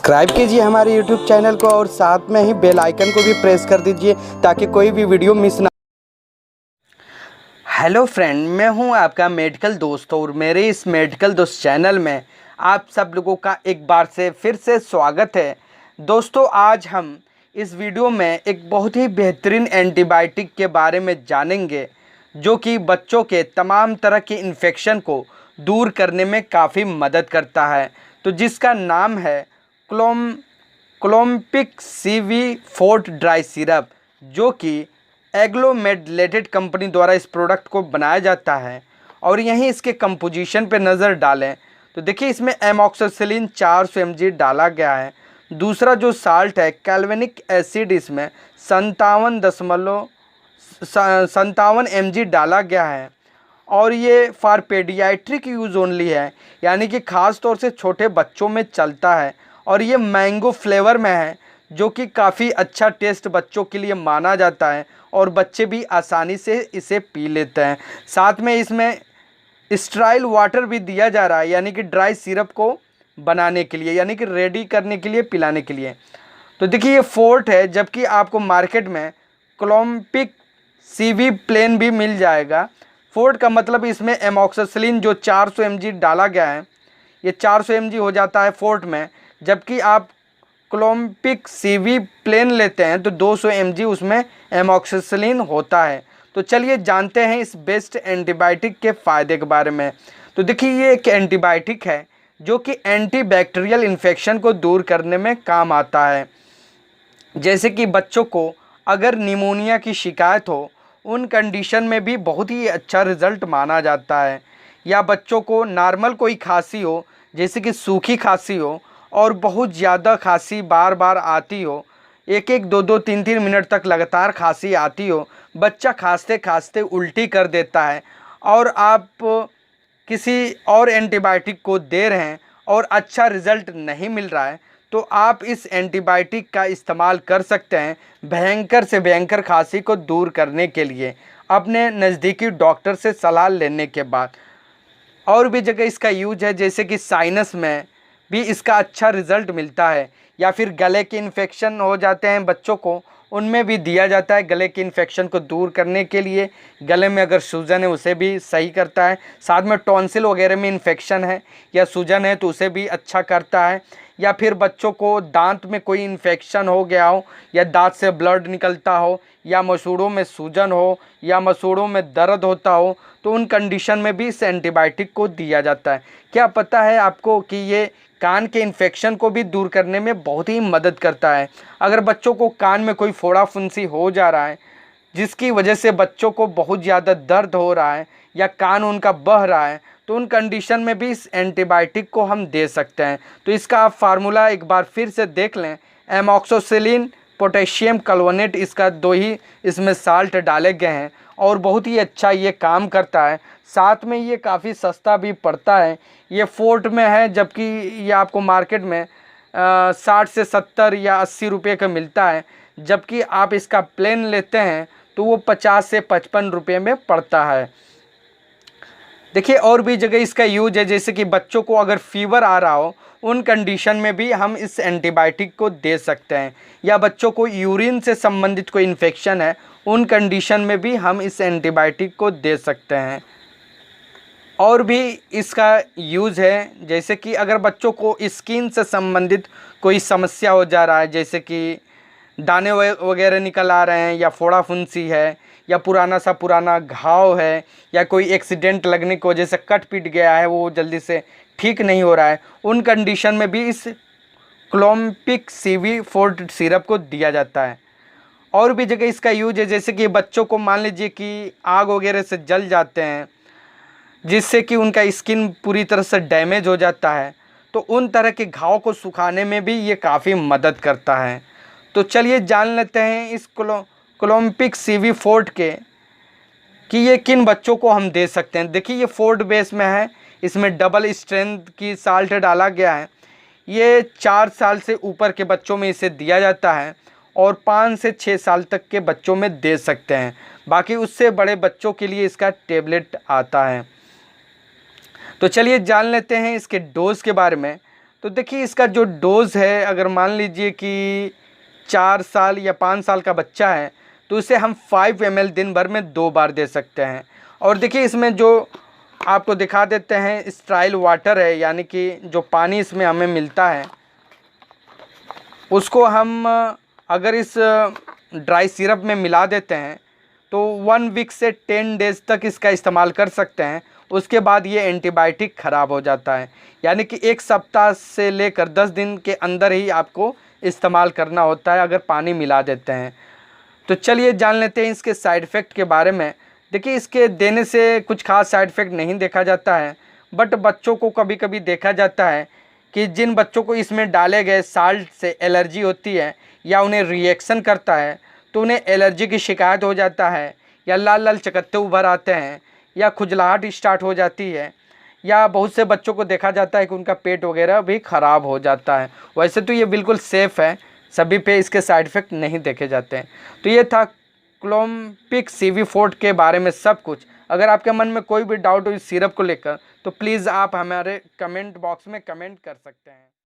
Subscribe कीजिए हमारे YouTube channel को और साथ में ही बेल आइकन को भी प्रेस कर दीजिए ताकि कोई भी वीडियो मिस ना। हेलो फ्रेंड, मैं हूं आपका मेडिकल दोस्त और मेरे इस मेडिकल दोस्त चैनल में आप सब लोगों का एक बार से फिर से स्वागत है। दोस्तों, आज हम इस वीडियो में एक बहुत ही बेहतरीन एंटीबायोटिक के बारे में जानेंगे जो कि बच्चों के तमाम तरह के इन्फेक्शन को दूर करने में काफ़ी मदद करता है, तो जिसका नाम है क्लोम्पिक CV फोर्ट ड्राई सिरप, जो कि एग्लोमेड कंपनी द्वारा इस प्रोडक्ट को बनाया जाता है। और यहीं इसके कंपोजिशन पे नज़र डालें तो देखिए, इसमें एमॉक्सिसिलिन 400 mg डाला गया है। दूसरा जो साल्ट है कैल्वेनिक एसिड, इसमें 57 mg डाला गया है। और ये फॉर पेडियाट्रिक यूज़ ओनली है, यानी कि ख़ास तौर से छोटे बच्चों में चलता है। और ये मैंगो फ्लेवर में है, जो कि काफ़ी अच्छा टेस्ट बच्चों के लिए माना जाता है और बच्चे भी आसानी से इसे पी लेते हैं। साथ में इसमें स्टेराइल वाटर भी दिया जा रहा है, यानी कि ड्राई सिरप को बनाने के लिए, यानी कि रेडी करने के लिए, पिलाने के लिए। तो देखिए, ये फोर्ट है, जबकि आपको मार्केट में क्लोम्पिक CV प्लेन भी मिल जाएगा। फोर्ट का मतलब इसमें एमॉक्सिसिलिन जो 400 mg डाला गया है, ये 400 mg हो जाता है फोर्ट में, जबकि आप क्लोम्पिक CV प्लेन लेते हैं तो 200 mg उसमें एमॉक्सिसिलिन होता है। तो चलिए जानते हैं इस बेस्ट एंटीबायोटिक के फ़ायदे के बारे में। तो देखिए, ये एक एंटीबायोटिक है जो कि एंटीबैक्टीरियल इन्फेक्शन को दूर करने में काम आता है। जैसे कि बच्चों को अगर निमोनिया की शिकायत हो, उन कंडीशन में भी बहुत ही अच्छा रिज़ल्ट माना जाता है। या बच्चों को नॉर्मल कोई खांसी हो, जैसे कि सूखी खांसी हो और बहुत ज़्यादा खांसी बार बार आती हो, एक एक दो दो तीन तीन मिनट तक लगातार खांसी आती हो, बच्चा खांसते खांसते उल्टी कर देता है और आप किसी और एंटीबायोटिक को दे रहे हैं और अच्छा रिज़ल्ट नहीं मिल रहा है, तो आप इस एंटीबायोटिक का इस्तेमाल कर सकते हैं भयंकर से भयंकर खांसी को दूर करने के लिए, अपने नज़दीकी डॉक्टर से सलाह लेने के बाद। और भी जगह इसका यूज है, जैसे कि साइनस में भी इसका अच्छा रिज़ल्ट मिलता है, या फिर गले के इन्फेक्शन हो जाते हैं बच्चों को, उनमें भी दिया जाता है गले के इन्फेक्शन को दूर करने के लिए। गले में अगर सूजन है उसे भी सही करता है। साथ में टॉन्सिल वगैरह में इन्फेक्शन है या सूजन है तो उसे भी अच्छा करता है। या फिर बच्चों को दांत में कोई इन्फेक्शन हो गया हो, या दांत से ब्लड निकलता हो, या मसूड़ों में सूजन हो, या मसूड़ों में दर्द होता हो, तो उन कंडीशन में भी इस एंटीबायोटिक को दिया जाता है। क्या पता है आपको कि ये कान के इन्फेक्शन को भी दूर करने में बहुत ही मदद करता है। अगर बच्चों को कान में कोई फोड़ा फुंसी हो जा रहा है, जिसकी वजह से बच्चों को बहुत ज़्यादा दर्द हो रहा है या कान उनका बह रहा है, तो उन कंडीशन में भी इस एंटीबायोटिक को हम दे सकते हैं। तो इसका आप फार्मूला एक बार फिर से देख लें। एमॉक्सिसिलिन पोटेशियम क्लोनेट, इसका 2 ही इसमें साल्ट डाले गए हैं और बहुत ही अच्छा ये काम करता है। साथ में ये काफ़ी सस्ता भी पड़ता है। ये फोर्ट में है, जबकि ये आपको मार्केट में 60 से 70 या 80 रुपये का मिलता है, जबकि आप इसका प्लेन लेते हैं तो वो 50 से 55 रुपये में पड़ता है। देखिए, और भी जगह इसका यूज है, जैसे कि बच्चों को अगर फीवर आ रहा हो, उन कंडीशन में भी हम इस एंटीबायोटिक को दे सकते हैं। या बच्चों को यूरिन से संबंधित कोई इन्फेक्शन है, उन कंडीशन में भी हम इस एंटीबायोटिक को दे सकते हैं। और भी इसका यूज़ है, जैसे कि अगर बच्चों को स्किन से संबंधित कोई समस्या हो जा रहा है, जैसे कि दाने वगैरह निकल आ रहे हैं, या फोड़ा फुंसी है, या पुराना घाव है, या कोई एक्सीडेंट लगने की वजह से कट पीट गया है, वो जल्दी से ठीक नहीं हो रहा है, उन कंडीशन में भी इस क्लोम्पिक CV फोर्ट सिरप को दिया जाता है। और भी जगह इसका यूज है, जैसे कि बच्चों को मान लीजिए कि आग वगैरह से जल जाते हैं, जिससे कि उनका स्किन पूरी तरह से डैमेज हो जाता है, तो उन तरह के घाव को सुखाने में भी ये काफ़ी मदद करता है। तो चलिए जान लेते हैं इस क्लोम्पिक CV फोर्ट के कि ये किन बच्चों को हम दे सकते हैं। देखिए, ये फोर्ट बेस में है, इसमें डबल स्ट्रेंथ की साल्ट डाला गया है। ये 4 साल से ऊपर के बच्चों में इसे दिया जाता है और 5 से 6 साल तक के बच्चों में दे सकते हैं। बाकी उससे बड़े बच्चों के लिए इसका टेबलेट आता है। तो चलिए जान लेते हैं इसके डोज के बारे में। तो देखिए इसका जो डोज़ है, अगर मान लीजिए कि 4 साल या 5 साल का बच्चा है तो इसे हम 5 ml दिन भर में 2 बार दे सकते हैं। और देखिए इसमें जो आपको दिखा देते हैं स्टेराइल वाटर है, यानी कि जो पानी इसमें हमें मिलता है उसको हम अगर इस ड्राई सिरप में मिला देते हैं तो 1 वीक से 10 डेज़ तक इसका इस्तेमाल कर सकते हैं। उसके बाद ये एंटीबायोटिक ख़राब हो जाता है, यानी कि 1 सप्ताह से लेकर 10 दिन के अंदर ही आपको इस्तेमाल करना होता है अगर पानी मिला देते हैं। तो चलिए जान लेते हैं इसके साइड इफ़ेक्ट के बारे में। देखिए इसके देने से कुछ खास साइड इफ़ेक्ट नहीं देखा जाता है, बट बच्चों को कभी कभी देखा जाता है कि जिन बच्चों को इसमें डाले गए साल्ट से एलर्जी होती है या उन्हें रिएक्शन करता है तो उन्हें एलर्जी की शिकायत हो जाता है, या लाल लाल चकत्ते उभर आते हैं, या खुजलाहट स्टार्ट हो जाती है, या बहुत से बच्चों को देखा जाता है कि उनका पेट वगैरह भी ख़राब हो जाता है। वैसे तो ये बिल्कुल सेफ़ है, सभी पे इसके साइड इफ़ेक्ट नहीं देखे जाते हैं। तो ये था क्लोम्पिक CV-4 के बारे में सब कुछ। अगर आपके मन में कोई भी डाउट हो इस सिरप को लेकर तो प्लीज़ आप हमारे कमेंट बॉक्स में कमेंट कर सकते हैं।